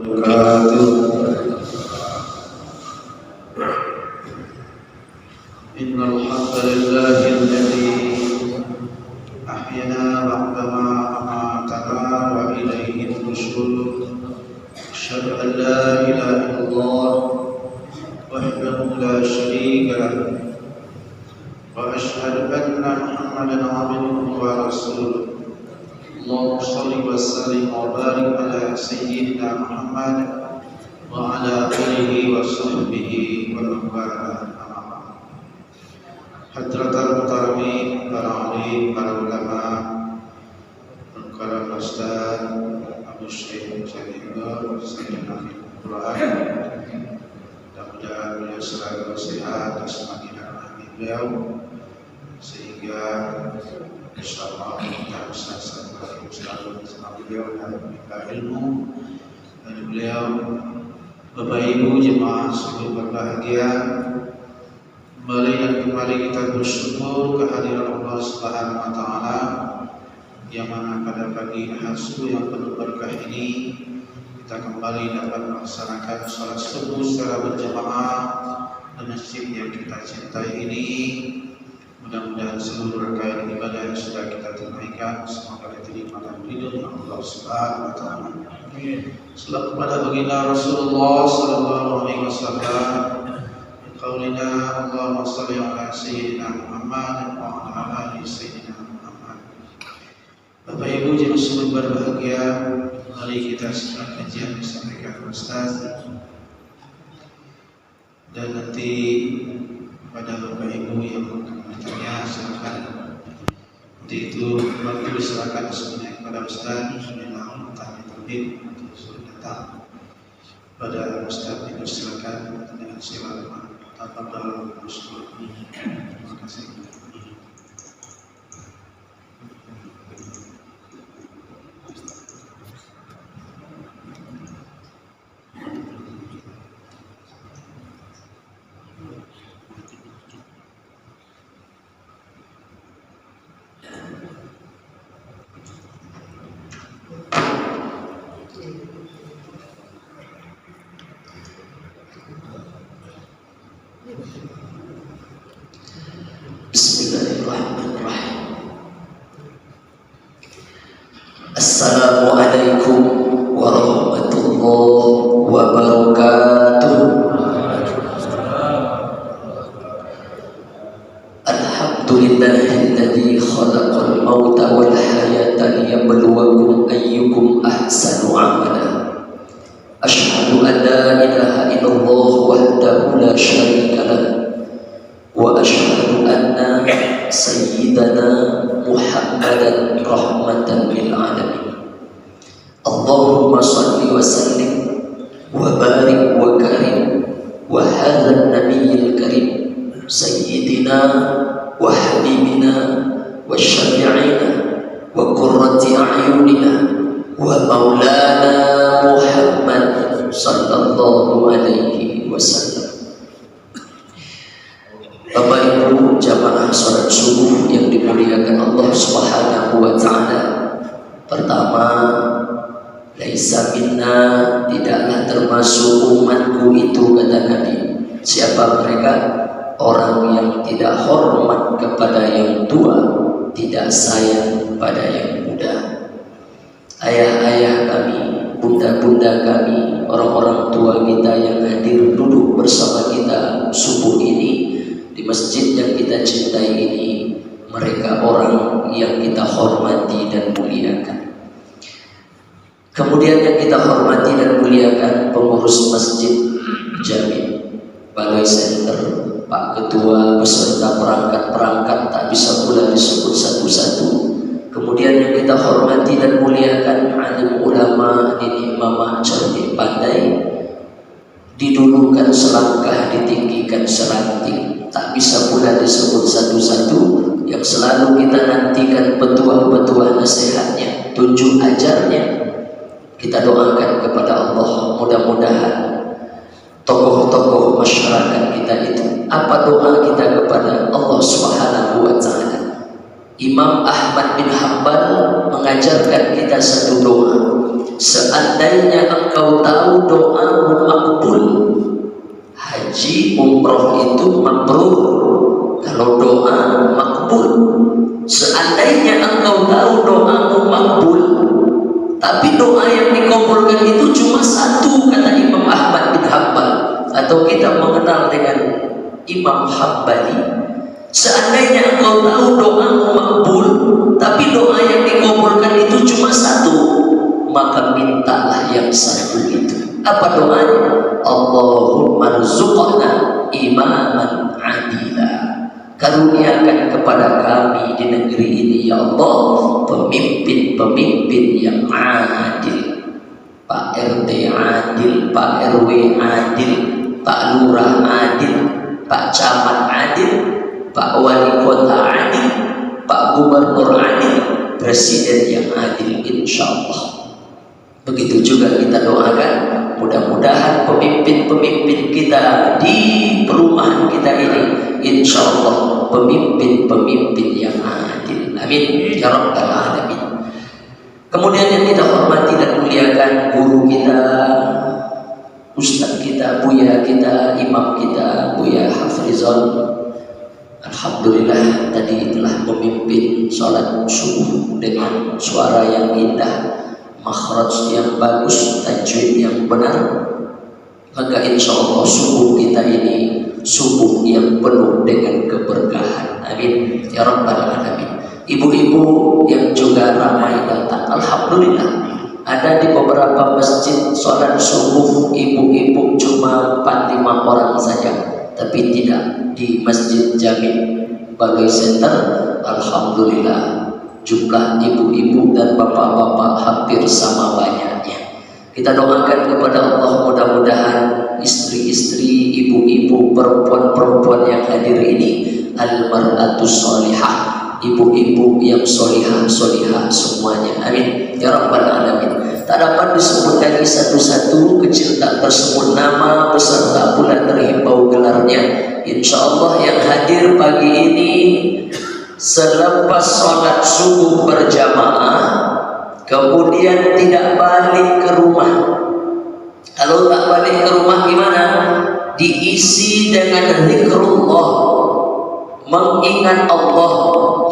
وبركاته. إن الحمد لله الذي أحيانا بعدما أماتنا وإليه النشور. أشهد أن لا إله إلا الله وحده لا شريك له، وأشهد أن محمدا عبده ورسوله. اللهم صل وسلم وبارك على سيدنا محمد وعلى آله وصحبه ومن والاه. Hadratul Muhtamin, para alim, para ulama, para ustaz, Abu Syekh Syahidul, Sayyidina Al-Quran. Mudah-mudahan beliau selalu sehat dan semakin rahmi beliau, sehingga insyaallah kita bisa selalu bersama beliau dan memberikan ilmu dari beliau. Bapak Ibu jemaah sekalian berbahagia, kembali kita bersyukur kehadiran Allah Subhanahu wa taala yang mana pada pagi Ahad subuh yang penuh berkah ini kita kembali dapat melaksanakan salat subuh secara berjamaah di masjid yang kita cintai ini. Mudah-mudahan seluruh rangkaian ibadah yang sudah kita tunaikan semoga diterima dan ridho Allah Subhanahu wa taala. Selawat kepada baginda Rasulullah sallallahu alaihi wasallam. Qaulina Allahumma shalli ala sayyidina Muhammad wa ala ali sayyidina Muhammad. Bapak Ibu jemaah sekalian berbahagia, mari kita simak kajian disampaikan Ustaz. Dan nanti pada Bapak Ibu yang akan bertanya silakan. Untuk itu waktu diserahkan semuanya kepada Ustaz. Bismillah, tanya terbit sudah datang pada Ustaz. Silakan dengan silakan. Terima kasih. Bismillahirrahmanirrahim. Assalamualaikum warahmatullahi wabarakatuh. Alhamdulillahilladzi khalaqal mauta wal hayata liyabluwakum ayyukum ahsanu amala. Asyhadu an la ilaha illallah wahdahu la syarika lah. Wa asyhadu anna sayyidana Muhammadan rahmatan lil alamin. Allahumma shalli wa sallim wa barik wa karim wa hadzal nabiyyil karim sayyidina wa habibina wa syafi'ina wa qurrati a'yunina wa maulana Muhammad sallallahu alaihi wasallam. Bapak Ibu jamaah salat subuh yang dimuliakan Allah Subhanahu wa taala. Pertama, laisa minna, tidaklah termasuk umatku itu, kata Nabi. Siapa mereka? Orang yang tidak hormat kepada yang tua, tidak sayang pada yang muda. Ayah-ayah kami, bunda-bunda kami, orang-orang tua kita yang hadir duduk bersama kita subuh ini di masjid yang kita cintai ini, mereka orang yang kita hormati dan muliakan. Kemudian yang kita hormati dan muliakan pengurus masjid Jami, Balai Center, Pak Ketua, beserta perangkat-perangkat tak bisa pula disebut satu-satu. Kemudian yang kita hormati dan muliakan alim ulama, ini imamah cerdik pandai, didulukan selangkah, ditinggikan selanting, tak bisa pula disebut satu-satu, yang selalu kita nantikan petuah-petuah nasihatnya, tunjuk ajarnya. Kita doakan kepada Allah, mudah-mudahan tokoh-tokoh masyarakat kita itu, apa doa kita kepada Allah Subhanahu wa taala? Imam Ahmad bin Hanbal mengajarkan kita satu doa. Seandainya engkau tahu kenal dengan Imam Hambali, seandainya engkau tahu doamu makbul, tapi doa yang dikabulkan itu cuma satu, maka mintalah yang satu itu. Apa doanya? Allahumma rzuqna imaman adila. Karuniakan kepada kami di negeri ini ya Allah pemimpin-pemimpin yang adil. Pak RT adil, Pak RW adil, Pak Lurah adil, Pak Camat adil, Pak Wali Kota adil, Pak Gubernur adil, Presiden yang adil, insya Allah. Begitu juga kita doakan, mudah-mudahan pemimpin-pemimpin kita di perumahan kita ini, insya Allah pemimpin-pemimpin yang adil. Amin ya rabbal alamin. Kemudian yang kita hormati dan muliakan guru kita, ustaz kita, buya kita, imam kita, Buya Hafrizon. Alhamdulillah tadi telah memimpin sholat subuh dengan suara yang indah, makhraj yang bagus, tajwid yang benar. Maka insya Allah subuh kita ini subuh yang penuh dengan keberkahan. Amin ya rabbal alamin. Ibu-ibu yang juga ramai datang, alhamdulillah. Ada di beberapa masjid sholat subuh ibu-ibu cuma 4-5 orang saja, tapi tidak di Masjid Jami Baloi Center. Alhamdulillah jumlah ibu-ibu dan bapak-bapak hampir sama banyaknya. Kita doakan kepada Allah mudah-mudahan istri-istri, ibu-ibu, perempuan-perempuan yang hadir ini al-mar'atus sholihah, ibu-ibu yang solihah semuanya. Amin ya rabbal alamin. Tak dapat disebut lagi satu-satu, kecil tak tersebut nama, besar tak pula terhimbau gelarnya. Insya Allah yang hadir pagi ini selepas sholat subuh berjamaah kemudian tidak balik ke rumah. Kalau tak balik ke rumah gimana? Diisi dengan zikrullah, mengingat Allah,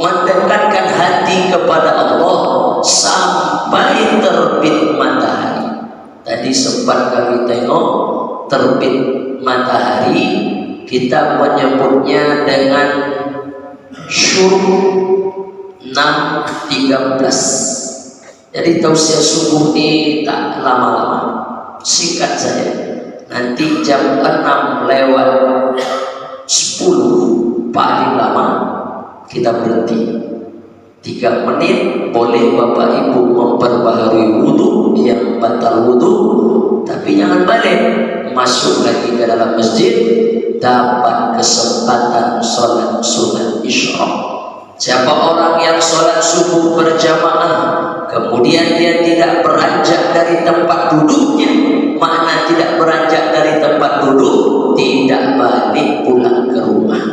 mendekatkan hati kepada Allah sampai terbit matahari. Tadi sempat kami tengok terbit matahari, kita menyebutnya dengan syuruk 6.13. Jadi tausiah subuh ini tak lama-lama, singkat saja. Nanti jam 6:10 paling lama kita berhenti 3 menit. Boleh bapak ibu memperbaharui wudhu yang batal wudhu, tapi jangan balik, masuk lagi ke dalam masjid, dapat kesempatan sholat sunat isyraq. Siapa orang yang sholat subuh berjamaah kemudian dia tidak beranjak dari tempat duduknya, makna tidak beranjak dari tempat duduk, tidak balik pulang ke rumah.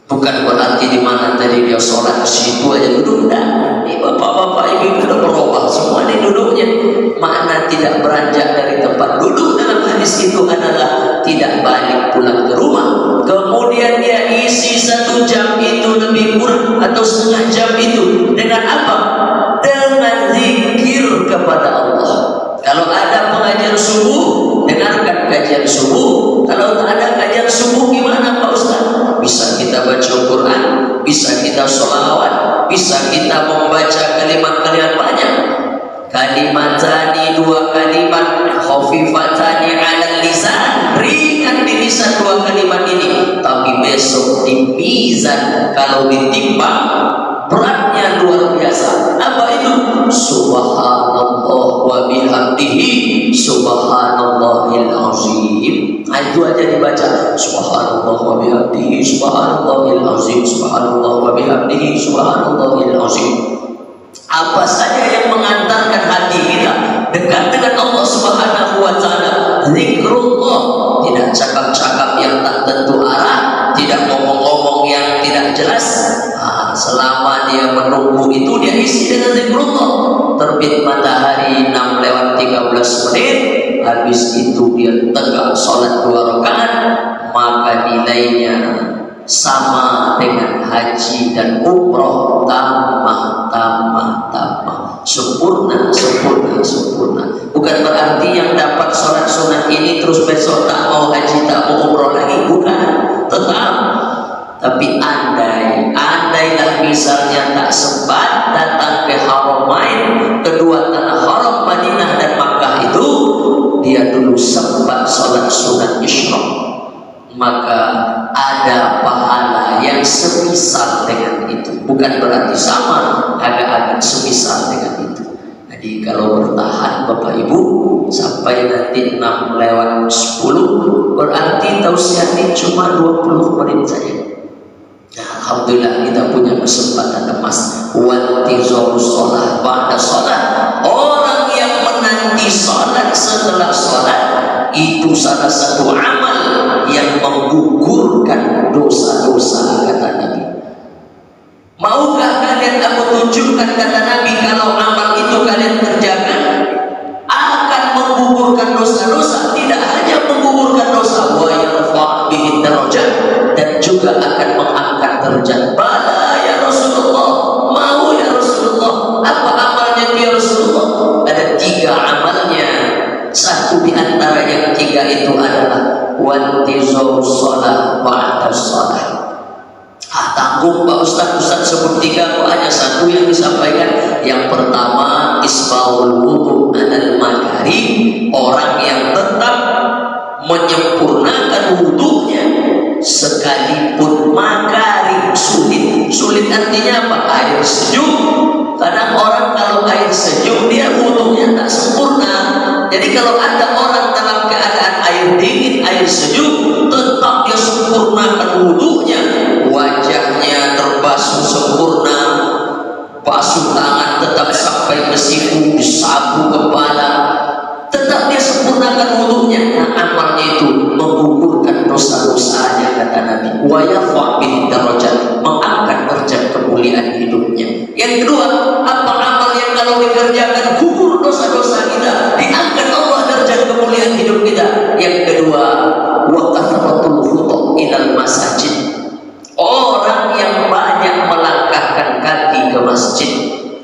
Bukan berarti di mana tadi dia sholat di situ aja duduk, enggak. Ini bapak-bapak ibu sudah berubah semua di duduknya. Makna tidak beranjak dari tempat duduk dalam hadis itu adalah tidak balik pulang ke rumah. Kemudian dia isi 1 jam itu lebih kurang atau setengah jam itu dengan apa? Dengan zikir kepada Allah. Kalau ada pengajian subuh, dengarkan kajian subuh. Kalau tak ada kajian subuh gimana Pak Ustaz? Bisa kita baca Quran, bisa kita sholawat, bisa kita membaca kalimat-kalimat banyak. Kalimatani, 2 kalimat, khafifatani 'alal lisan, ringan di lisan 2 kalimat ini, tapi besok di mizan kalau ditimbang beratnya luar biasa. Apa itu? Subhanallah wa bihamdihi subhanallahil azim. Itu aja dibaca, subhanallah wa bihamdihi subhanallahil azim, subhanallah wa bihamdihi subhanallahil azim. Apa saja yang mengantarkan hati kita dekat dengan Allah Subhanahu wa taala, zikrullah, tidak cakap-cakap yang tak tentu arah, tidak ngomong-ngomong yang tidak jelas. Selama dia menunggu itu dia isi dengan zikrullah. Terbit matahari 6:13 menit, habis itu dia tegak sholat 2 rakaat, maka nilainya sama dengan haji dan umroh, tambah, sempurna. Bukan berarti yang dapat sholat sunat ini terus besok tak mau haji, tak mau umroh lagi. maka ada pahala yang semisal dengan itu. Bukan berarti sama, agak-agak semisal dengan itu. Jadi kalau bertahan Bapak Ibu sampai nanti 6 lewat 10, berarti tausiah ini cuma 20 menit saja. Nah, alhamdulillah kita punya kesempatan emas. Wantizarus sholat ba'da sholat. Orang yang menanti sholat setelah sholat itu salah satu amal yang menggugurkan dosa-dosa, kata Nabi. Maukah kalian aku tunjukkan, kata Nabi, kalau amal itu kalian kerjakan akan menggugurkan dosa-dosa. Tidak hanya menggugurkan dosa, wa yarfa' bihi darajat, dan juga akan mengangkat derajat. Bala ya Rasulullah, mau ya Rasulullah. Apa amalnya ya Rasulullah? Ada 3 amalnya. Satu di antara yang 3 itu adalah wantizarus shalah ba'da shalah. Tanggung Pak Ustaz sebut 3 kok hanya 1 yang disampaikan. Yang pertama, isbaul wudu anal makari, orang yang tetap menyempurnakan wudunya sekalipun makari, sulit artinya apa? Air sejuk. Kadang orang kalau air sejuk dia wudunya tak sempurna. Jadi kalau ada orang dalam keadaan air dingin, air sejuk, tetap dia sempurnakan wudunya, wajahnya terbasuh sempurna, basuh tangan tetap sampai ke siku, disapu kepala, tetap dia sempurnakan wudunya. Nah, amalnya itu menggugurkan dosa-dosanya, kata Nabi. Wa yarfa' bihi darajat, mengangkat derajat kemuliaan hidupnya. Yang kedua, apa amal yang kalau dikerjakan gugur dosa-dosa kita, diangkat Allah derajat kemuliaan hidup kita? Yang kedua, wa kathratul khutu' ilal masajid, orang yang banyak melangkahkan kaki ke masjid.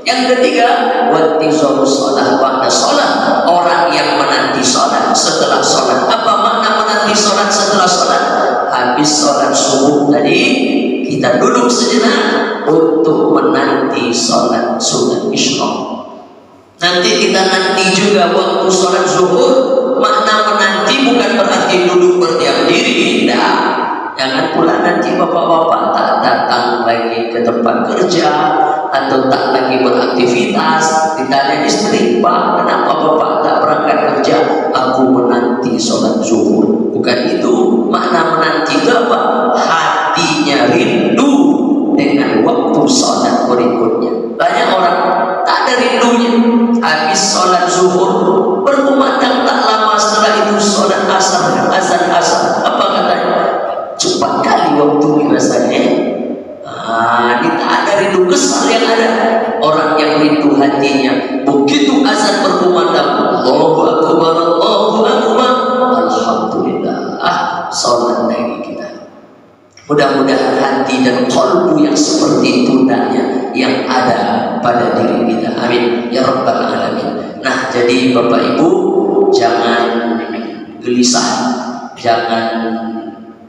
Yang ketiga, wantizarus shalah ba'da shalah, orang yang menanti sholat setelah sholat. Apa makna menanti sholat setelah sholat? Habis sholat subuh tadi kita duduk sejenak untuk menanti sholat sunat isyraq. Nanti kita nanti juga waktu sholat zuhur. Makna menanti bukan berarti duduk berdiam diri, tidak. Jangan pula nanti bapak-bapak tak datang lagi ke tempat kerja atau tak lagi beraktivitas, ditanya istri, Pak, kenapa bapak tak berangkat kerja? Aku menanti sholat zuhur. Bukan itu. Makna menanti itu apa? Hatinya rindu dengan waktu sholat berikutnya. Banyak orang tak ada rindunya. Habis sholat zuhur berkumandang tak lama setelah itu sholat asar, azan asar. Apa katanya? Cepat kali waktu rasanya. Ini tak ada rindu, kesal yang ada. Orang yang rindu hatinya, begitu azan berkumandang, Allahu Akbar, Allahu Akbar, alhamdulillah, sholat lagi kita. Mudah-mudahan hati dan qalbu yang seperti itu hendaknya yang ada pada diri kita. Amin ya rabbal alamin. Nah, jadi Bapak Ibu jangan gelisah, jangan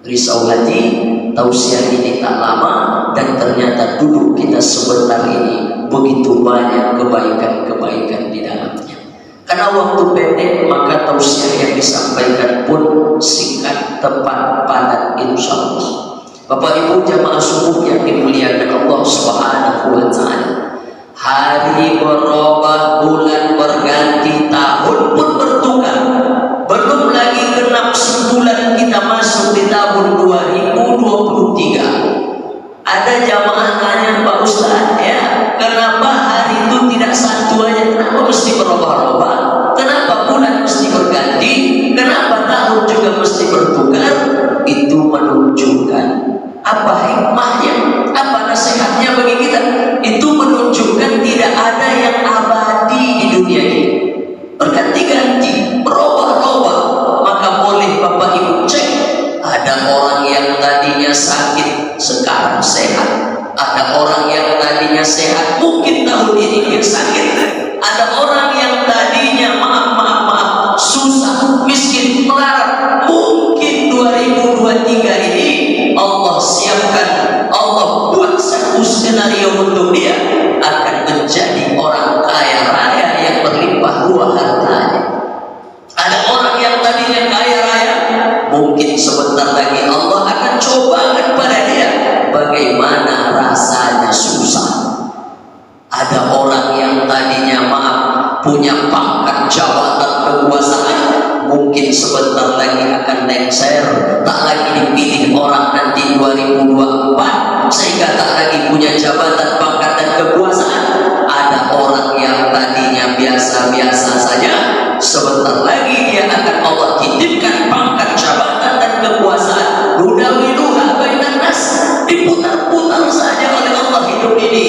risau hati. Tausiah ini tak lama dan ternyata duduk kita sebentar ini begitu banyak kebaikan-kebaikan di dalamnya. Karena waktu pendek, maka tausiah yang disampaikan pun singkat, tepat, padat, insya Allah. Bapak Ibu jamaah subuh yang dimuliakan Allah Subhanahu wa Ta'ala, hari berubah, bulan berganti, tahun pun bertukar. Belum lagi genap sebulan kita masuk di tahun 2023. Ada jamaah tanya, Pak Ustaz, ya, kenapa hari itu tidak satu aja? Kenapa mesti berubah-ubah? Kenapa bulan mesti berganti? Kenapa tahun juga mesti bertukar? Itu menunjukkan apa hikmahnya, apa nasihatnya bagi kita. Itu menunjukkan tidak ada yang abadi di dunia ini, berganti-ganti, berubah-ubah. Maka boleh Bapak Ibu cek, ada orang yang tadinya sakit sekarang sehat, ada orang yang tadinya sehat mungkin tahun ini dia sakit, ada orang yang tadinya maaf susah, miskin, melarat, mungkin 2023 ini Allah siapkan, Allah buat satu skenario untuk dia akan menjadi orang kaya raya yang berlimpah ruah hartanya. Ada orang yang tadinya kaya raya mungkin sebentar lagi Allah akan cobakan pada dia bagaimana rasanya susah. Ada orang yang tadinya maaf punya pangkat jabatan kekuasaan, mungkin sebentar lagi akan lengser, tak lagi dipilih orang nanti 2024, sehingga tak lagi punya jabatan, pangkat dan kekuasaan. Ada orang yang tadinya biasa-biasa saja, sebentar lagi dia akan Allah titipkan pangkat, jabatan dan kekuasaan. Nudawiluha bainan nas, diputar-putar saja oleh Allah hidup ini.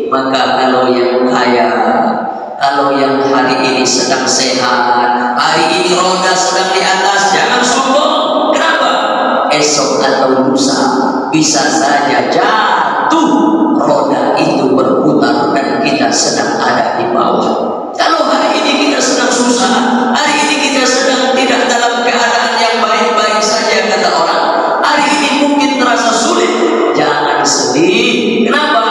Maka kalau yang kaya, kalau yang hari ini sedang sehat, hari ini roda sedang di atas, jangan sombong. Kenapa? Esok atau lusa bisa saja jatuh, roda itu berputar dan kita sedang ada di bawah. Kalau hari ini kita sedang susah, hari ini kita sedang tidak dalam keadaan yang baik-baik saja kata orang, hari ini mungkin terasa sulit, jangan sedih. Kenapa?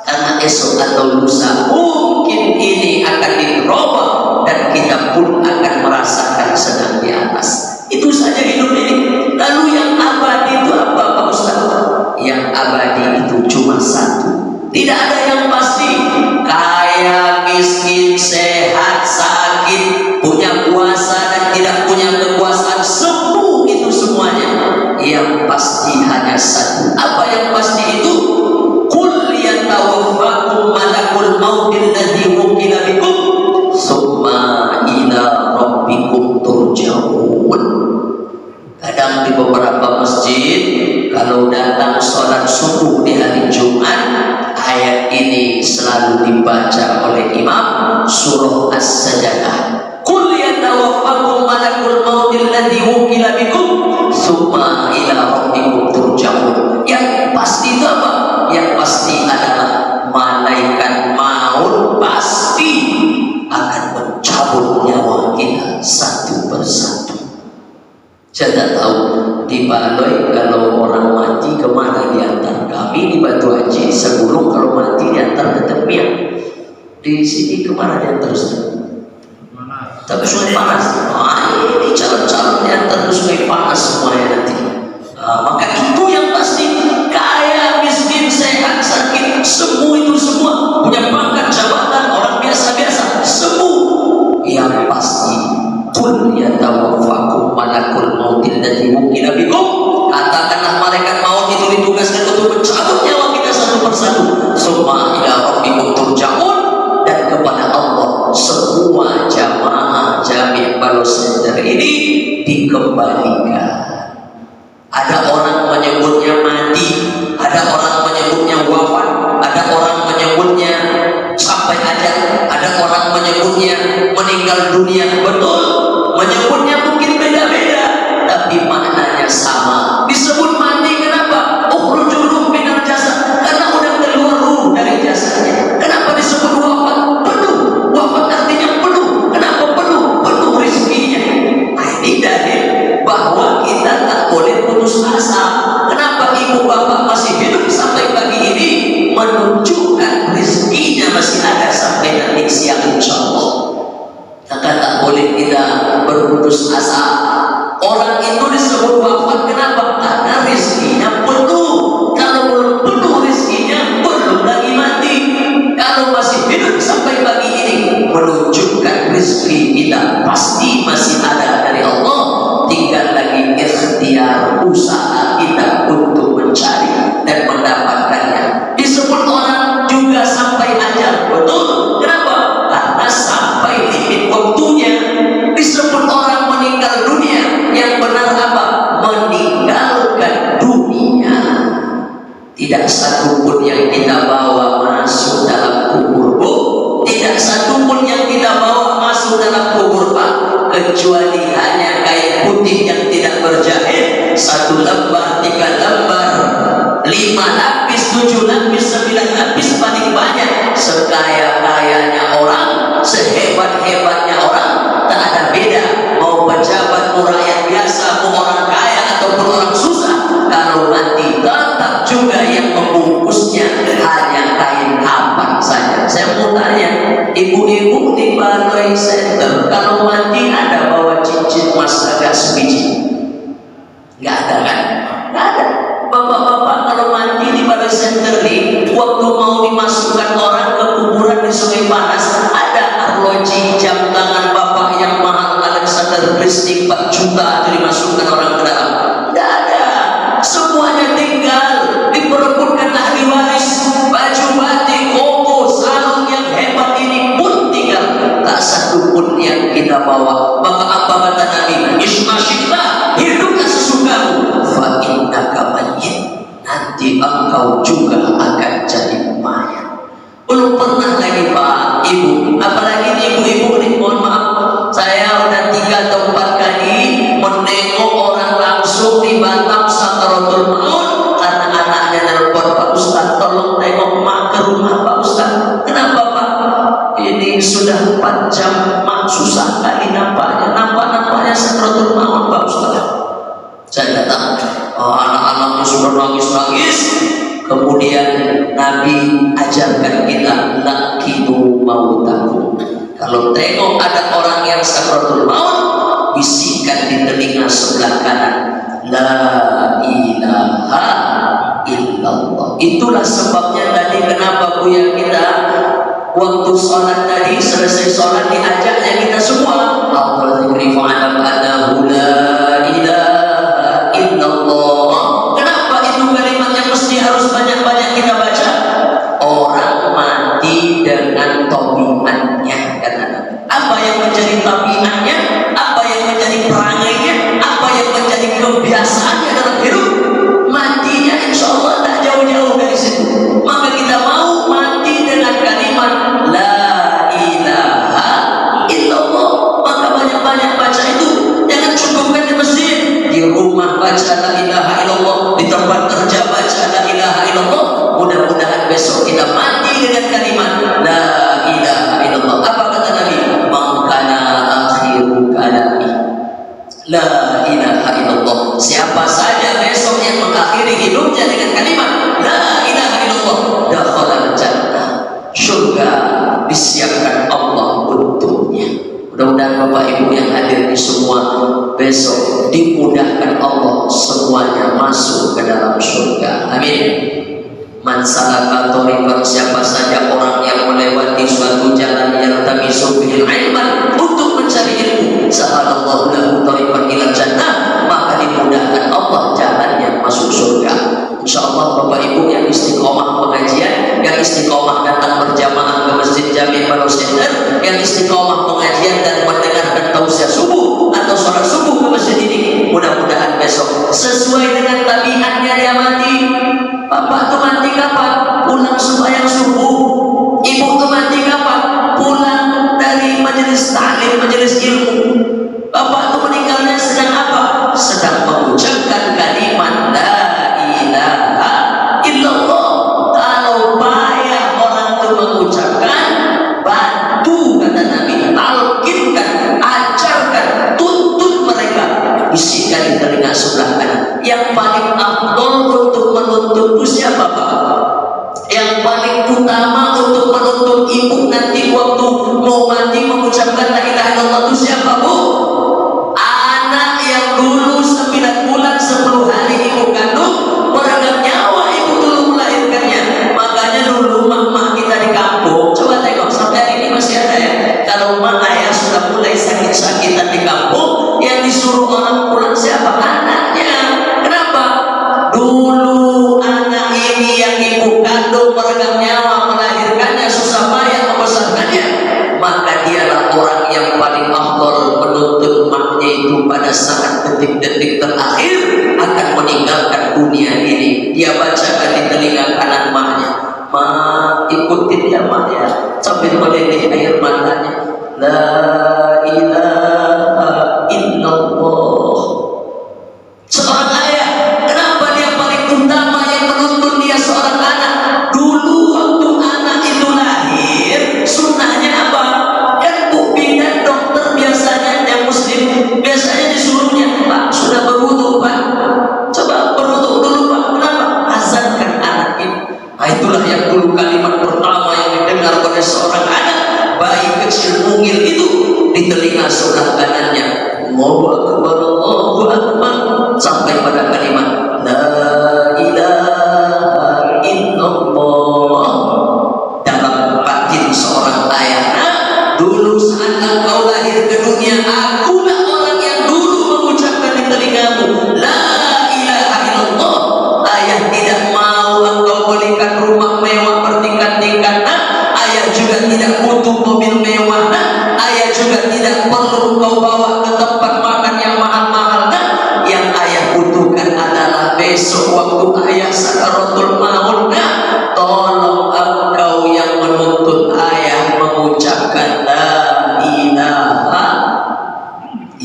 Karena esok atau lusa mungkin ini akan dirubah dan kita pun akan merasakan sedang di atas. Itu saja hidup ini. Lalu yang abadi itu apa Pak Ustaz? Yang abadi itu cuma satu, tidak ada yang pasti. Kaya, miskin, sehat, sakit, punya kuasa dan tidak punya kekuasaan, sembuh, itu semuanya yang pasti hanya satu. Apa yang pasti itu? Qul yatawaffakum malakul mautil ladzi wukila bikum summa ila rabbikum turja'un. Kadang di beberapa masjid kalau datang sholat subuh di hari Jumat, ayat ini selalu dibaca oleh imam, surah As-Sajdah. Qul yatawaffakum malakul mautil ladzi wukila bikum summa ila rabbikum turja'un. Yang pasti itu apa? Yang pasti adalah malaikat maut pasti akan mencabut nyawa kita satu persatu. Saya tak tahu di Baloi kalau orang mati kemana diantar. Kami di Batu Haji Segulung kalau mati diantar ke Tepian. Di sini kemana diantar Ustaz? Tapi Sungai Panas. Ini calon-calon diantar ke Sungai Panas semuanya nanti. Maka itu yang pasti. Kaya, miskin, sehat, sakit, semua itu semua punya pangkat, jabatan, orang biasa-biasa, semua yang pasti. Qul yatawaffakum malakul mautil ladzi wukila bikum. Katakanlah malaikat maut itu ditugaskan untuk mencabut nyawa kita satu persatu. Summa ila rabbikum turja'un, dan kepada Allah semua jamaah Jami' Balos Center ini dikembalikan. Ada orang menyebutnya mati, ada orang menyebutnya wafat, ada orang menyebutnya sampai ajal, ada orang menyebutnya meninggal dunia. Betul, menyebutnya mungkin beda-beda, tapi maknanya sama. Disebut mati kenapa? Ukhrujuhum minal jasad, karena udah keluar ruh dari jasadnya. Kenapa disebut wafat? Penuh, wafat artinya penuh. Kenapa penuh? Penuh rezekinya. Ini dalil bahwa kita tak boleh putus asa. Kenapa ibu bapak masih hidup sampai pagi ini? Menunjukkan rezekinya masih ada sampai nanti siang insyaallah. Maka tak boleh kita berputus asa. Orang itu disebut wafat kenapa? Karena rezekinya penuh. Kalau belum penuh rezekinya, belum lagi mati. Kalau masih hidup sampai pagi ini, menunjukkan rezeki kita pasti masih ada dari Allah. Tinggal lagi ikhtiar, usaha kita untuk mencari dan mendapatkannya. Disebut orang juga sampai ajal. Betul. Kenapa? Karena sampai limit waktunya. Disebut orang meninggal dunia. Yang benar apa? Meninggalkan dunia. Tidak satu pun yang kita bawa masuk dalam kubur, Bu. Tidak satu pun yang kita bawa masuk dalam kubur, Pak, kecuali hanya kain putih yang tidak berjahit, 1 lembar, 3 lembar, 5 lapis, 7 lapis, 9 lapis paling banyak. Sekaya-kayanya orang, sehebat-hebatnya orang, tak ada beda. Mau pejabat, mau rakyat biasa, mau orang kaya ataupun orang susah, kalau mati tetap juga yang membungkusnya hanya kain kapan saja. Saya mau tanya, ibu-ibu di Baloi Center kalau mati ada bawa cincin emas agak sebiji? master listrik 4 juta itu dimasukkan orang ke dalam. Tidak ada, semuanya tinggal diperebutkan ahli waris. Baju batik, koko, sarung yang hebat ini pun tinggal, tak satu pun yang kita bawa. Maka apa kata Nabi? Ismasyillah, hiduplah sesukamu, fa innaka mayyit, nanti engkau juga akan jadi mayat. Belum pernah lagi Pak, Ibu, apalagi ibu-ibu nih, mohon maaf, saya udah 3 atau 4 kali menengok orang langsung di Batam sakaratul maut karena anaknya nelpon, Pak Ustaz tolong tengok mak ke rumah Pak Ustaz. Kenapa Pak? Ini sudah 4 jam mak susah kali nampaknya sakaratul maut Pak Ustaz. Saya datang, anak-anaknya sudah nangis-nangis. Kemudian Nabi ajarkan kita lakimu mautakum. Kalau tengok ada orang yang sakaratul maut, bisikan di telinga sebelah kanan, la ilaha illallah. Itulah sebabnya tadi kenapa Buya kita waktu sholat tadi, selesai sholat diajaknya kita semua Allah dzikri fa'alam annahu la ilaha illallah. Kenapa itu kalimat yang mesti harus banyak-banyak kita baca? Orang mati dengan tabiatnya, kata Nabi. Apa yang menjadi tabiatnya? Apa yang menjadi perangainya? Apa yang menjadi kebiasaannya dalam hidup? Matinya insya Allah tak jauh-jauh dari situ. Maka kita mau mati dengan kalimat la ilaha illallah. Maka banyak-banyak baca itu. Jangan cukupkan di masjid, di rumah baca la ilaha illallah, di tempat kerja baca la ilaha illallah. Mudah-mudahan besok kita mati dengan kalimat la ilaha illallah. Apa kata Nabi? Mangkana akhiru kalami la ilaha illallah. Siapa saja besok yang mengakhiri hidupnya dengan kalimat la ilaha illallah, dakhala jannah, surga disiapkan Allah untuknya. Mudah-mudahan Bapak Ibu yang hadir di semua besok dimudahkan Allah semuanya masuk ke dalam surga. Amin. Man salaka thariqan, siapa saja orang yang melewati suatu jalan yang tamisu bihil ilman, untuk mencari ilmu, sahalallahu lahu thariqan ila jannah, maka dimudahkan Allah jalannya masuk surga. Insyaallah Bapak Ibu yang istiqomah pengajian, yang istiqomah datang berjamaah ke Masjid Jami' Baru Center, yang istiqomah pengajian dan mendengarkan tausiah subuh atau sholat subuh ke masjid ini, mudah-mudahan besok sesuai dengan tabiatnya dia mati. Bapak tuh mati kapan? Pulang sembahyang subuh. Ibu tuh mati kapan? Pulang dari majelis ta'lim, majelis ilmu. Bapak tuh meninggalnya sedang apa? Sedang mengucapkan kalimat la ilaha illallah. Kalau payah orang tuh mengucapkan, bantu kata Nabi, talqinkan, ajarkan, tuntut mereka, bisikan di telinga sebelah kanan. Yang paling afdol untuk menuntut itu siapa Pak? Yang paling utama untuk menuntut ibu nanti waktu mau mati mengucapkan la ilaha illallah itu siapa Bu? Anak yang dulu 9 bulan 10 hari ibu kandung, meregang nyawa ibu dulu melahirkannya. Makanya dulu mak-mak kita di kampung, coba tengok sampai hari ini masih ada ya. Kalau mak ayah sudah mulai sakit-sakitan di kampung, yang disuruh orang pulang siapa? Anaknya. Kenapa? Dulu anak ini yang ibu kandung meregang nyawa melahirkannya, susah payah membesarkannya, maka dialah orang yang paling afdal menuntut maknya itu pada saat detik-detik terakhir akan meninggalkan dunia ini. Dia bacakan di telinga kanan maknya, mak ikutin ya mak ya, sambil meleleh air matanya, la ilaha illallah. Seorang ayah, kenapa dia paling utama yang menuntun dia seorang anak? Dulu waktu anak itu lahir, sunnahnya apa? Kan bu bidan dokter biasanya yang muslim biasanya disuruhnya, Pak sudah berwudu Pak, coba berwudu dulu Pak. Kenapa? Azankan anak ini. Nah, itulah yang dulu kalimat pertama yang didengar oleh seorang anak bayi kecil mungil itu di telinga sebelah kanannya. Allahu Akbar, Allahu Akbar, sampai pada kalimat la ilaha illallah. Dalam batin seorang ayah, dulu saat engkau lahir ke dunia, akulah orang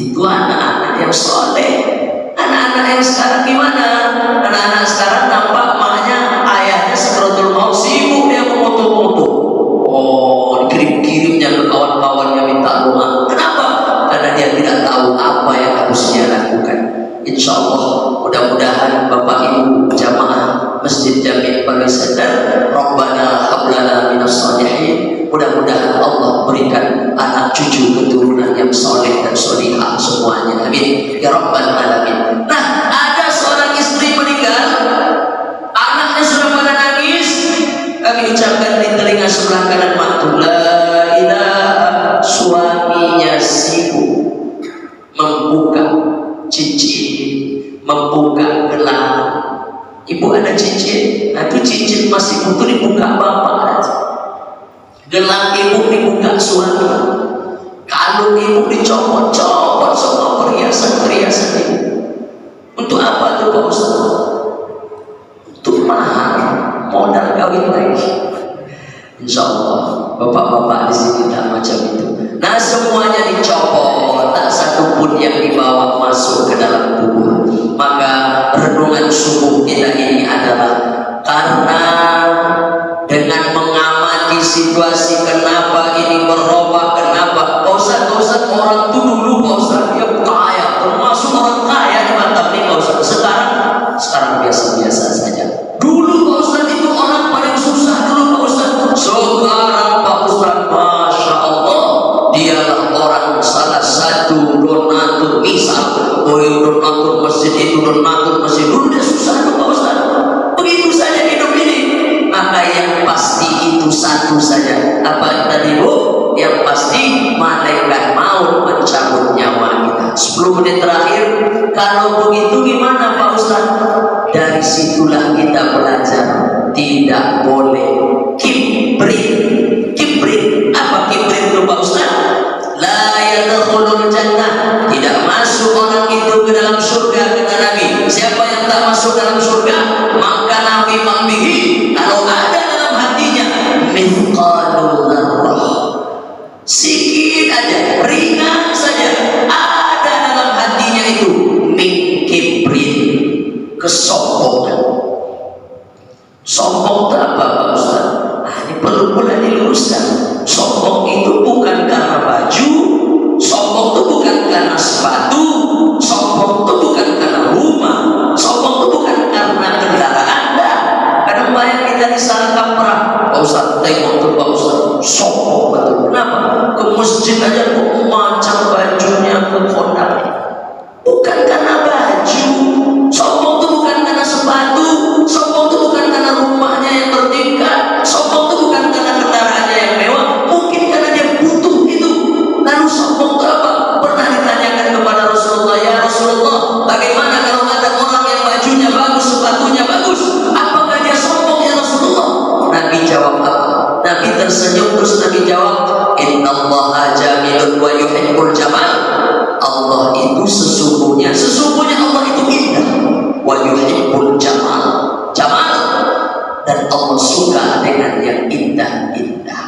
Itu anak-anak yang soleh. Anak-anak yang sekarang gimana? Anak-anak sekarang nampak maknya ayahnya sekrotul maut, sibuk dia memoto-moto. Oh, dikirim-kirimnya ke kawan-kawannya minta doa. Kenapa? Karena dia tidak tahu apa yang harus dia lakukan. Insya Allah mudah-mudahan Bapak Ibu jamaah Masjid Jami' Balai Center, Rabbana hablana minas shalihin, mudah-mudahan Allah berikan anak cucu keturunan yang soleh dan solihah semuanya, amin ya rabbal alamin. Nah, ada seorang istri meninggal, anaknya sudah pada nangis, kami ucapkan di telinga sebelah kanan mantu, la ilaha, suaminya sibuk membuka cincin, membuka gelang. Ibu ada cincin, nah itu cincin masih utuh dibuka bapak aja. Gelang ibu dibuka suami, kalung ibu dicopot-copot semua perhiasan-perhiasan ibu. Untuk apa tuh Pak Ustaz? Untuk mahar, modal kawin lagi. Insya Allah bapak-bapak di sini tidak macam itu. Nah, semuanya dicopot, tak satu pun yang dibawa masuk ke dalam kubur. Maka renungan subuh kita ini adalah karena dengan mengamati situasi kenapa ini berubah, kenapa Pak Ustaz orang itu dulu Pak Ustaz dia kaya, termasuk orang kaya di Batam nih Pak Ustaz. Sekarang biasa-biasa saja. Dulu Pak Ustaz itu orang paling susah dulu Pak Ustaz. Sekarang Pak Ustaz, Masya Allah, dialah orang salah satu donatur, misal donatur masjid itu, donatur masjid. Dulu dia susah tuh Pak Ustaz. Begitu saja hidup ini. Maka yang pasti itu satu saja. Apa tadi Bu? Yang pasti malaikat maut mencabut nyawa kita. 10 menit terakhir. Kalau begitu gimana Pak Ustaz? Dari situlah kita belajar tidak boleh kibrit. Apa kibrit itu Pak Ustaz? La yadkhulul jannah, tidak masuk orang itu ke dalam surga, kata Nabi. Siapa yang tak masuk dalam surga? Maka Nabi mambihi, kalau ada dalam hatinya mithqalul dzarrah, sikit aja, ringan saja, ada dalam hatinya itu min kibrit, kesombongan. Sombong itu apa Pak Ustaz? Ini perlu pula diluruskan. Sombong itu bukan karena baju, sombong itu bukan karena sepatu, sombong itu bukan karena rumah, sombong itu bukan karena kendaraan Anda. Kadang banyak kita disalah kaprah. Pak Ustaz, tengok tuh Pak Ustaz, sombong betul. Kenapa? Ke masjid aja kok macam bajunya ke kondak. Bukan karena baju, sombong itu bukan karena sepatu, sombong itu bukan karena rumahnya yang bertingkat, sombong itu bukan karena kendaraannya yang mewah. Mungkin karena dia butuh itu. Lalu sombong itu apa? Pernah ditanyakan kepada Rasulullah, ya Rasulullah, bagaimana kalau ada orang yang bajunya bagus, sepatunya bagus, apakah dia sombong ya Rasulullah? Nabi jawab apa? Nabi tersenyum terus Nabi jawab, innallaha jamilun wa yuhibbul jamal. Allah itu sesungguhnya Allah itu indah, wa yuhibbul jamal, dan Allah suka dengan yang indah-indah.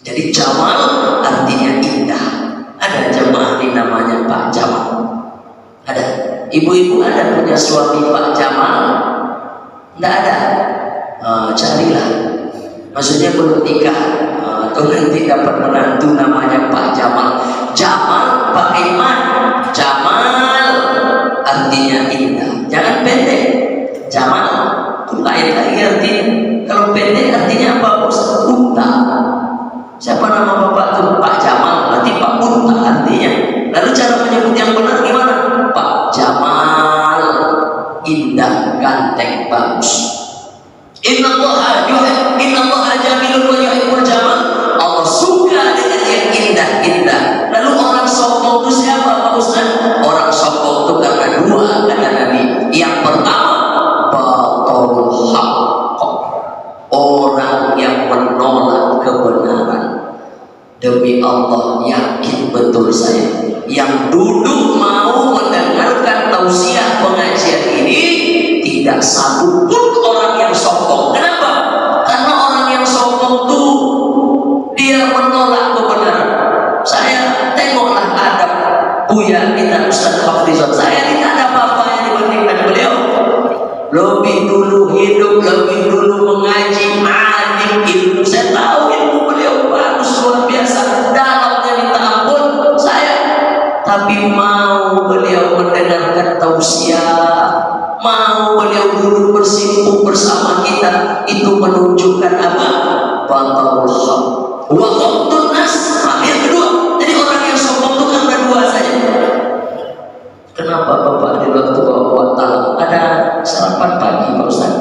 Jadi jamal artinya indah. Ada jemaah ini namanya Pak Jamal. Ada ibu-ibu ada punya suami Pak Jamal? Enggak ada. Carilah. Maksudnya belum nikah atau nanti dapat menantu namanya Pak Jamal. Jamal Pak Iman. Jamal artinya indah. Jangan pendek. Jamal itu lain lagi artinya. Kalau pendek artinya apa? Unta. Siapa nama bapak itu? Pak Jamal. Berarti Pak Unta artinya. Lalu cara menyebut yang benar gimana? Pak Jamal, indah, ganteng, bagus. Innallaha jamilun wa yuhibbul jamal. Allah suka dengan yang indah-indah. Lalu orang sombong itu siapa Pak Ustaz? Orang sombong itu karena dua, kata Nabi. Yang pertama, batalul haq, orang yang menolak kebenaran. Demi Allah, yakin betul saya, yang duduk mau mendengarkan tausiah pengajian ini tidak satu pun orang yang sombong. Kenapa? Karena orang yang sombong itu dia menolak kebenaran. Saya tengoklah adab Buya kita Ustaz Hafizon, saya tidak ada apa-apanya dibandingkan beliau. Lebih dulu hidup, lebih dulu mengaji, alim ilmu. Saya tahu ilmu beliau bagus luar biasa, dalamnya minta ampun saya. Tapi mau beliau mendengarkan tausiah, mau beliau dulu bersimpuh bersama kita, itu menunjukkan apa? Batalul haq wa ghamdun nas. Yang kedua, jadi orang yang sombong itu kan berdua saja. Kenapa Bapak di waktu bawa talam ada sarapan pagi Pak Ustaz?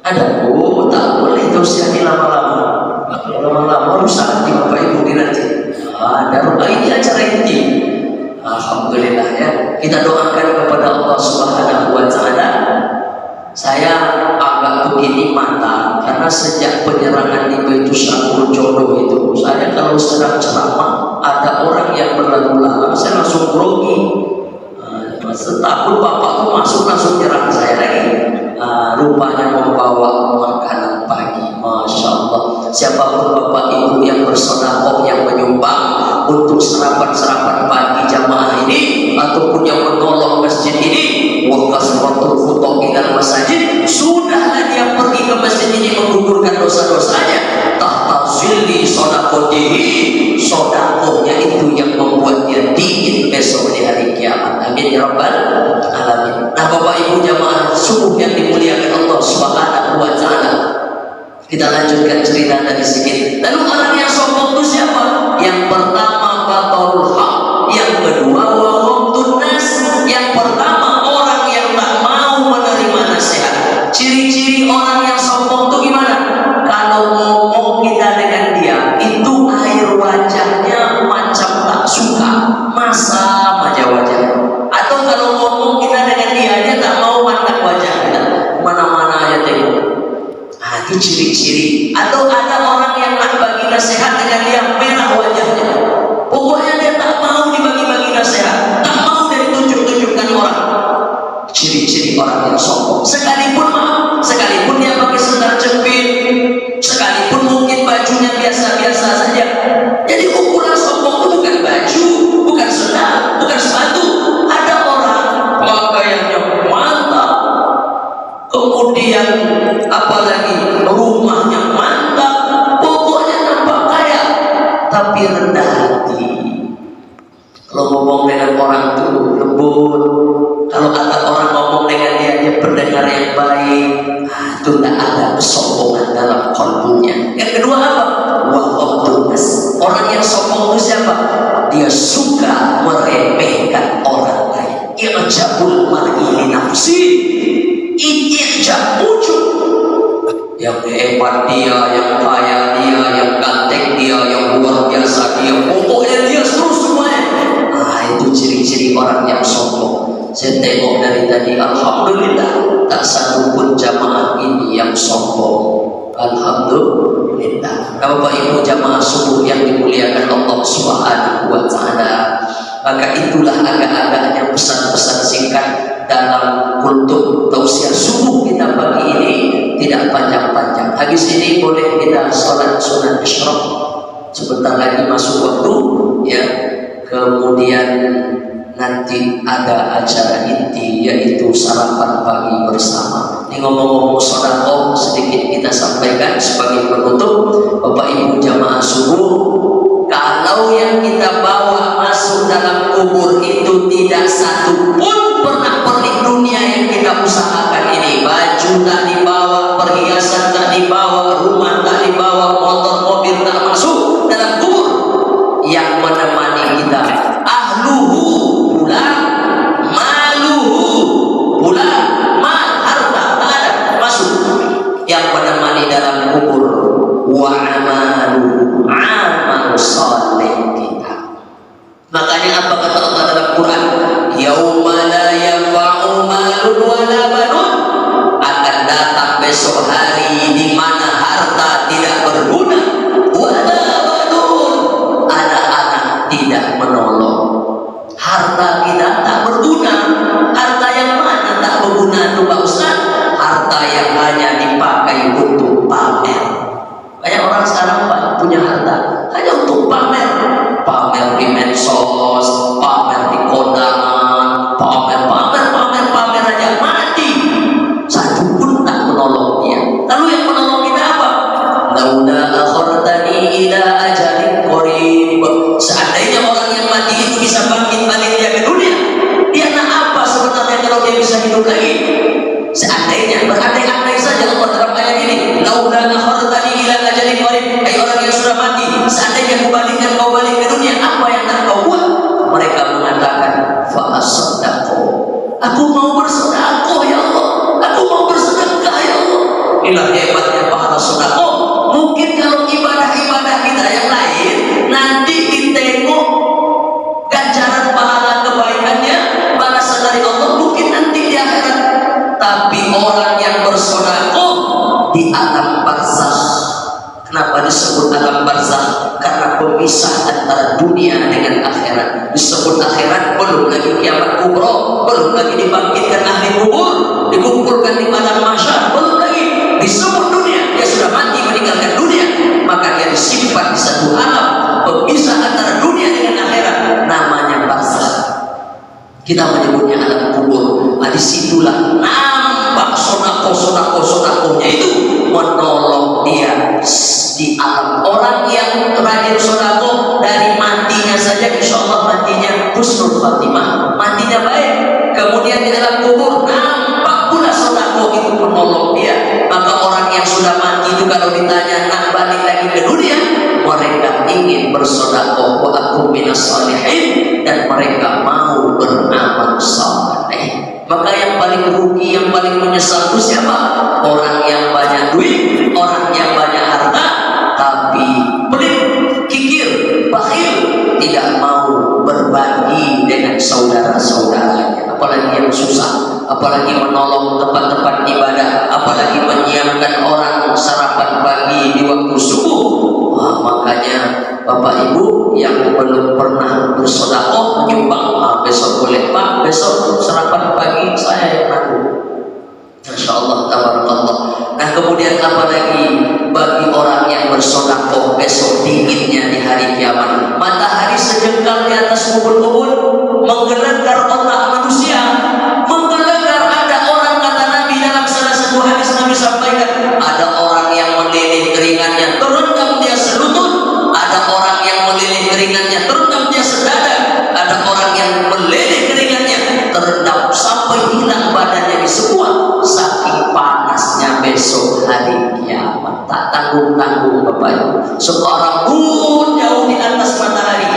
Ada. Oh, tak boleh tausiah lama-lama. Kalau lama-lama rusak di Bapak Ibu di nanti. Ada ini acara inti. Alhamdulillah ya. Kita doakan kepada Allah Subhanahu wa taala. Saya agak begini mata karena sejak penyerangan di Baitus Syakul Jodoh itu, saya kalau sedang ceramah ada orang yang berlalu lalang, saya langsung grogi. Setahun bapak tuh masuk langsung nyerang saya lagi. Rupanya membawa makanan pagi, masya Allah. Siapapun bapak ibu yang bersedekah, yang menyumbang untuk sarapan pagi jamaah ini ataupun yang menolong masjid ini, wakasratul futuh ilal masajid, sudahlah dia pergi ke masjid ini menggugurkan dosa-dosanya. Tahta zilli sodakotihi, sodakohnya itu yang membuat dia dingin besok di hari kiamat. Amin ya rabbal alamin. Nah bapak ibu jamaah subuh yang dimuliakan Allah Subhanahu wa taala, kita lanjutkan cerita dari sedikit. Lalu orang yang sombong itu siapa? Yang pertama batalul haq, yang kedua wa ghamdun nas. Yang pertama orang yang tak mau menerima nasihat. Ciri-ciri orang yang sombong itu gimana? Kalau ngomong kita dengan dia, itu air wajahnya macam tak suka, masam aja wajahnya. Atau kalau ngomong kita dengan dia, dia tak mau pandang wajah kita, mana-mana aja tengok. Itu ciri-ciri. Atau ada orang yang nak bagi nasihat dengan dia, merah wajahnya. Pokoknya dia tak mau dibagi-bagi nasihat, tak mau dia tunjuk-tunjukkan orang. Ciri-ciri orang yang sombong. Sekalipun maaf, sekalipun dia pakai sendal jepit, sekalipun mungkin bajunya biasa-biasa saja. Jadi ukuran sombong itu bukan baju, bukan sendal, bukan sepatu. Ada orang pakaiannya mantap, kemudian apalagi rumahnya mantap, pokoknya nampak kaya, tapi rendah hati. Kalau ngomong dengan orang itu lembut. Kalau ada orang ngomong dengan dia, dia pendengar yang baik. Itu tidak ada kesombongan dalam kalbunya. Yang kedua apa? Wa ghamdun nas. Orang yang sombong itu siapa? Dia suka meremehkan orang lain. I'jabul mar'i li nafsi. I'jab ujub. Yang hebat dia, yang kaya dia, yang ganteng dia, yang luar biasa dia, pokoknya dia terus semuanya. Itu ciri-ciri orang yang sombong. Saya tengok dari tadi, alhamdulillah tak satu pun jamaah ini yang sombong. Alhamdulillah. Bapak ibu jamaah subuh yang dimuliakan Allah Subhanahu wa taala, maka itulah agak-agaknya pesan-pesan singkat dalam kultum tausiah subuh kita pagi ini. Tidak panjang-panjang. Habis ini boleh kita sholat sunat isyraq. Sebentar lagi masuk waktu ya. Kemudian nanti ada acara inti yaitu sarapan pagi bersama. Ini ngomong-ngomong sedekah sedikit kita sampaikan sebagai penutup. Bapak ibu jamaah subuh, kalau yang kita bawa masuk dalam kubur itu tidak satu pun pernah pernik dunia yang kita usahakan ini. Baju tak dibawa, perhiasan tak dibawa, rumah tak dibawa, motor mobil tak masuk dalam kubur. Yang menemani kita ahluhu pulang, maluhu pulang, mal harta tak ada masuk. Yang menemani dalam kubur wa amalu amal saleh kita. Makanya apa kata Allah dalam Quran? Yauma la yanfa'u malun wala banun. Akan datang besok hari di mana harta tidak berguna, wala banun, anak-anak tidak menolong. Harta kita tak berguna. Harta yang mana tak berguna itu Pak Ustaz? Harta yang hanya dipakai untuk pamer. Banyak orang sekarang Pak punya harta hanya untuk pamer. Pamer di medsos, pamer Aku mau bersedekah ya Allah. Aku mau bersedekah ya Allah. Inilah hebatnya pahala sedekah. Mungkin kalau ibadah-ibadah kita yang lain nanti ditengok ganjaran pahala kebaikannya, balasan dari Allah mungkin nanti di akhirat. Tapi orang yang bersedekah di alam barzakh. Kenapa disebut alam barzakh? Karena pemisah antara dunia dengan akhirat. Disebut akhirat, belum lagi kiamat kubra, belum lagi dibangkitkan ahli kubur, dikumpulkan di padang mahsyar, belum lagi disebut dunia. Dia sudah mati meninggalkan dunia, maka dia disimpan di satu alam pemisah antara dunia dengan akhirat, namanya barzakh. Kita menyebutnya alam kubur. Disitulah nampak sodakoh-sodakohnya itu menolong dia di alam. Orang yang rajin sodakoh dari matinya saja insya Allah matinya husnul khatimah, matinya baik. Kemudian di alam kubur nampak pula sodakoh itu menolong dia. Maka orang yang sudah mati itu kalau ditanya nak balik lagi ke dunia, mereka ingin bersodakoh wa akum minas shalihin, dan mereka mau beramal saleh. Maka yang paling rugi, yang paling menyesal itu siapa? Orang yang banyak duit, orang yang banyak harta, tapi pelit, kikir, bakhil, tidak mau berbagi dengan saudara-saudaranya, apalagi yang susah, apalagi menolong tempat-tempat ibadah, apalagi menyiapkan orang sarapan pagi di waktu subuh. Makanya Bapak Ibu yang belum pernah bersedekah menyumbang, besok boleh Pak, besok sarapan pagi saya yang nanggung. Masya Allah, tabarakallah. Nah kemudian apa lagi bagi orang yang bersedekah besok dinginnya di hari kiamat, matahari sejengkal di atas ubun-ubun, menggelegar otak manusia, menggelegar. Ada orang, kata Nabi dalam salah satu hadis Nabi sampaikan, ada orang yang meleleh keringatnya terendam dia selutut, ada orang yang meleleh keringatnya terendam dia sedada, ada orang yang meleleh keringatnya terendam sampai hilang badannya di semua, saking panasnya besok hari kiamat. Tak tanggung-tanggung Bapak Ibu. Seorang pun jauh di atas matahari.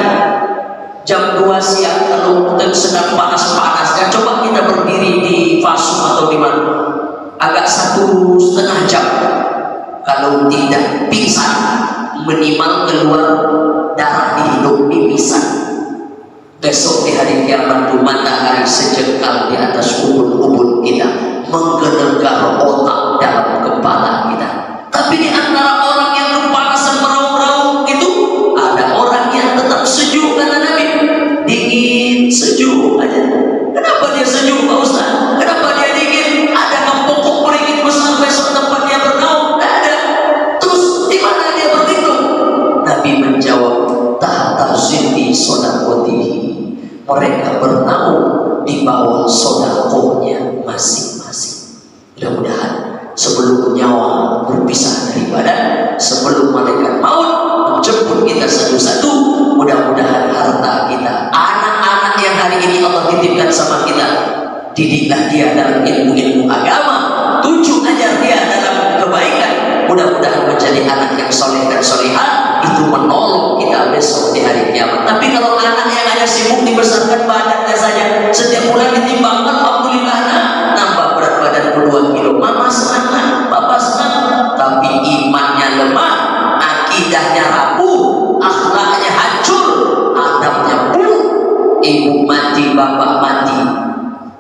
Jam 2 siang kalau sedang panas-panasnya, coba kita berdiri di fasum atau di mana, agak 1,5 jam. Kalau tidak pingsan, minimal keluar darah di hidung, mimisan. Besok di hari kiamat itu matahari sejengkal di atas ubun-ubun kita, menggelegar otak dalam kepala kita. Tapi di antara orang yang kepanasan meraung-raung itu, ada orang yang tetap sejuk, kata Nabi. Dingin, sejuk aja. Kenapa dia sejuk Pak Ustaz? Kenapa dia dingin? Ada pokok beringin besar besok tempat dia bernaung? Tidak ada. Terus di mana dia berlindung? Nabi menjawab, tahta zilli sodakotihi. Mereka bernaung di bawah sodakohnya masing-masing. Mudah-mudahan sebelum nyawa berpisah dari badan, sebelum malaikat maut menjemput kita satu-satu, mudah-mudahan harta kita, anak-anak yang hari ini Allah titipkan sama kita, didiklah dia dalam ilmu-ilmu agama, tunjuk ajar dia dalam kebaikan, mudah-mudahan menjadi anak yang soleh dan solehah, itu menolong kita besok di hari kiamat. Tapi kalau anak yang hanya sibuk dibesarkan badannya saja, setiap bulan ditimbang, alhamdulillah nambah berat badan 2 kilo, mama senang, papa senang, tapi imannya lemah, akidahnya rapuh, akhlaknya hancur, adabnya buruk, ibu mati, bapak mati,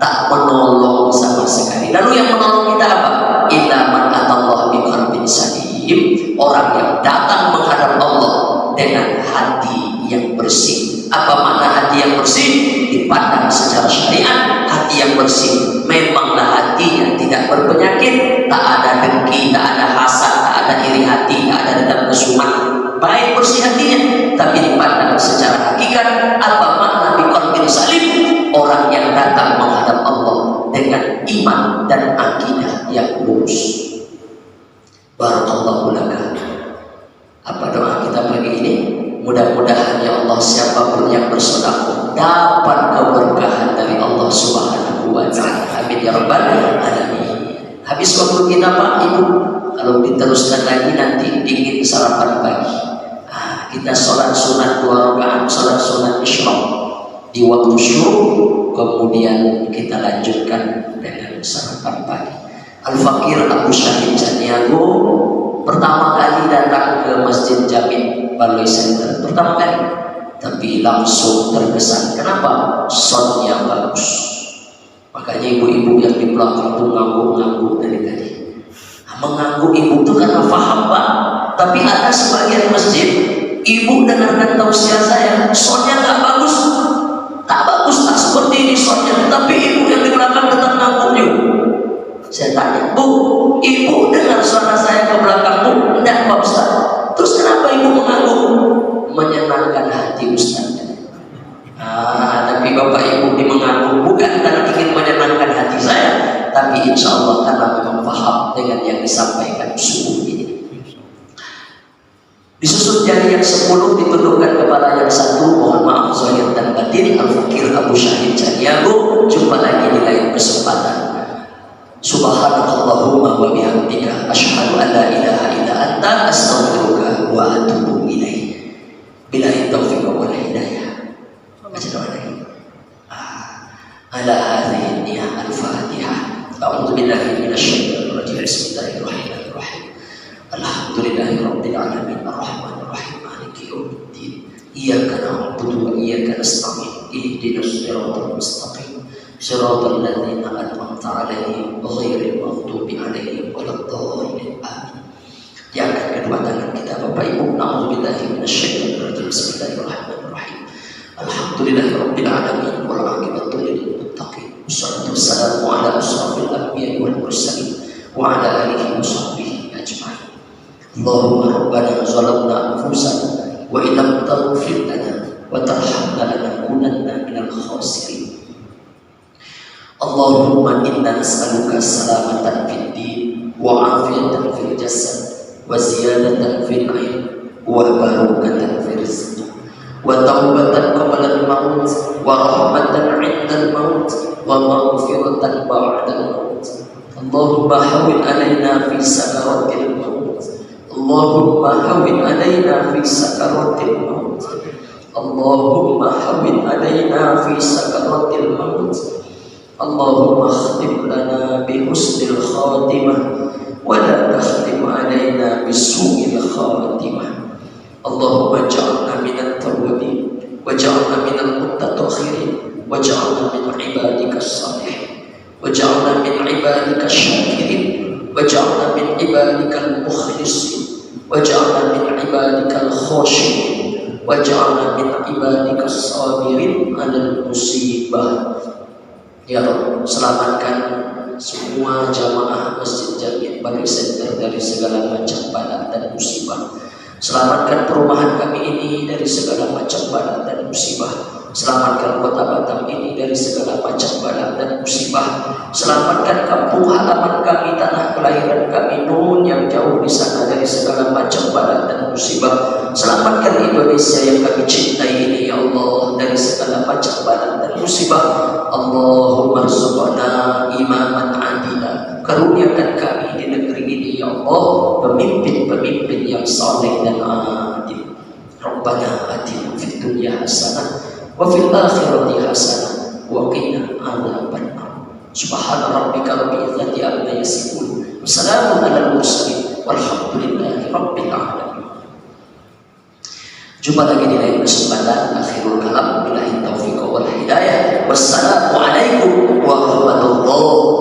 tak menolong sama sekali. Lalu yang menolong kita apa? Illa man atallah bi qalbin salim, orang yang datang menghadap Allah dengan hati yang bersih. Apa makna hati yang bersih? Dipandang secara syariat, hati yang bersih memanglah hatinya tidak berpenyakit, tak ada dengki, tak ada hasad, tak ada iri hati, tak ada dendam kesumat, baik bersih hatinya. Tapi dipandang secara hakikat, apa makna biqalbin salim? Orang yang datang menghadap Allah dengan iman dan akidah yang lurus. Barakallahu laka. Apa doa kita pagi ini? Mudah-mudahan ya Allah, siapapun yang bersedekah dapat keberkahan dari Allah Subhanahu wa taala. Amin ya rabbal alamin. Habis waktu kita Pak Ibu, kalau diteruskan lagi nanti dingin sarapan pagi. Kita sholat sunat 2 rakaat, sholat sunat isyraq di waktu syuruk, kemudian kita lanjutkan dengan sarapan pagi. Al-Fakir Abu Syahid Janiago pertama kali datang ke Masjid Jamin Baloi Center, pertama kali, tapi langsung terkesan. Kenapa? Soundnya bagus. Makanya ibu-ibu yang di belakang itu ngangguk-ngangguk dari tadi. Mengangguk ibu itu karena paham Pak. Tapi ada sebagian masjid, ibu dengarkan tausiah saya, soundnya nggak bagus, tak bagus, tak seperti ini soundnya. Tapi ibu yang di belakang tetap ngangguk juga. Saya tanya, Bu, ibu dengar suara saya ke belakangmu? Enggak Pak Ustaz. Terus kenapa ibu mengangguk? Menyenangkan hati Ustaz. Tapi bapak ibu ini mengangguk bukan karena ingin menyenangkan hati saya, tapi insya Allah karena memang paham dengan yang disampaikan subuh ini. Disusun jari yang 10, ditundukkan kepala yang 1. Mohon maaf zahir dan batin. Al-Fakir Abu Syahid Janiago. Jumpa lagi di lain kesempatan. Subhanallahumma wa bihamdika asyhadu an la ilaha illa anta astaghfiruka wa atubu ilaik. Billahi taufiq wal hidayah. Baca doa lagi. Ala hadhihi niyah al-Fatihah. A'udzu billahi minasyaitonir rajim. Bismillahirrahmanirrahim. Alhamdulillahi rabbil alamin arrahmanir rahim maliki yaumiddin. Iyyaka na'budu wa iyyaka nasta'in. Ihdinas siratal mustaqim. Siratal ladzina an'amta 'alaihim ghairil maghdubi 'alaihim waladdallin. Amin. Diangkat kedua tangan kita Bapak Ibu. Na'udzubillahi minasyaitonir rajim. Bismillahirrahmanirrahim. Alhamdulillahirabbil alamin wal 'aqibatu lil muttaqin. Wassalatu wassalamu ala asyrafil anbiya'i wal mursalin wa ala alihi wa sahbihi ajma'in. Allahumma rabbana zalamna anfusana wa illam taghfir lana wa tarhamna lanakunanna minal khasirin. Allahumma inna nas'aluka salamatan fid din wa afiyatan fil jasad wa ziyadatan fil ilm wa barakatan fil rizq wa taubatan qabla al-maut wa rahmatan 'inda al-maut wa maghfiratan ba'da al-maut. Allahumma hawwin 'alaina fi sakaratil maut. Allahumma hawwin 'alaina fi sakaratil maut. Allahumma hawwin 'alaina fi sakaratil maut. Allahumma khtim lana bi husnil khatimah wa la takhtim alaina bi su'il khatimah. Allahumma ja'alna minat tawwabin wa ja'alna minal mutatahhirin wa ja'alna min ibadikas salihin wa ja'alna min ibadikas syakirin wa ja'alna min ibadikal mukhlisin wa ja'alna min ibadikal khashiyin wa ja'alna min ibadikas sabirin 'alal musibah. Ya Rabb, selamatkan semua jamaah Masjid Jamin Baloi Center dari segala macam bala dan musibah. Selamatkan perumahan kami ini dari segala macam bala dan musibah. Selamatkan kota Batam ini dari segala macam bala dan musibah. Selamatkan kampung halaman kami, tanah kelahiran kami Nun yang jauh di sana dari segala macam bala dan musibah. Selamatkan Indonesia yang kami cintai ini ya Allah dari segala macam bala dan musibah. Allahumma rzuqna imaman adila. Karuniakan kami di negeri ini ya Allah pemimpin-pemimpin yang saleh dan adil. Rabbana atina fid dunya hasanah wa fil akhirati hasanah wa qina adzabannar. Subhana rabbika rabbil izzati amma yasifun wa salamun alal mursalin walhamdulillahi rabbil alamin. Jumpa lagi di lain kesempatan. Akhirul kalam billahi taufiq wal hidayah. Wassalamualaikum warahmatullahi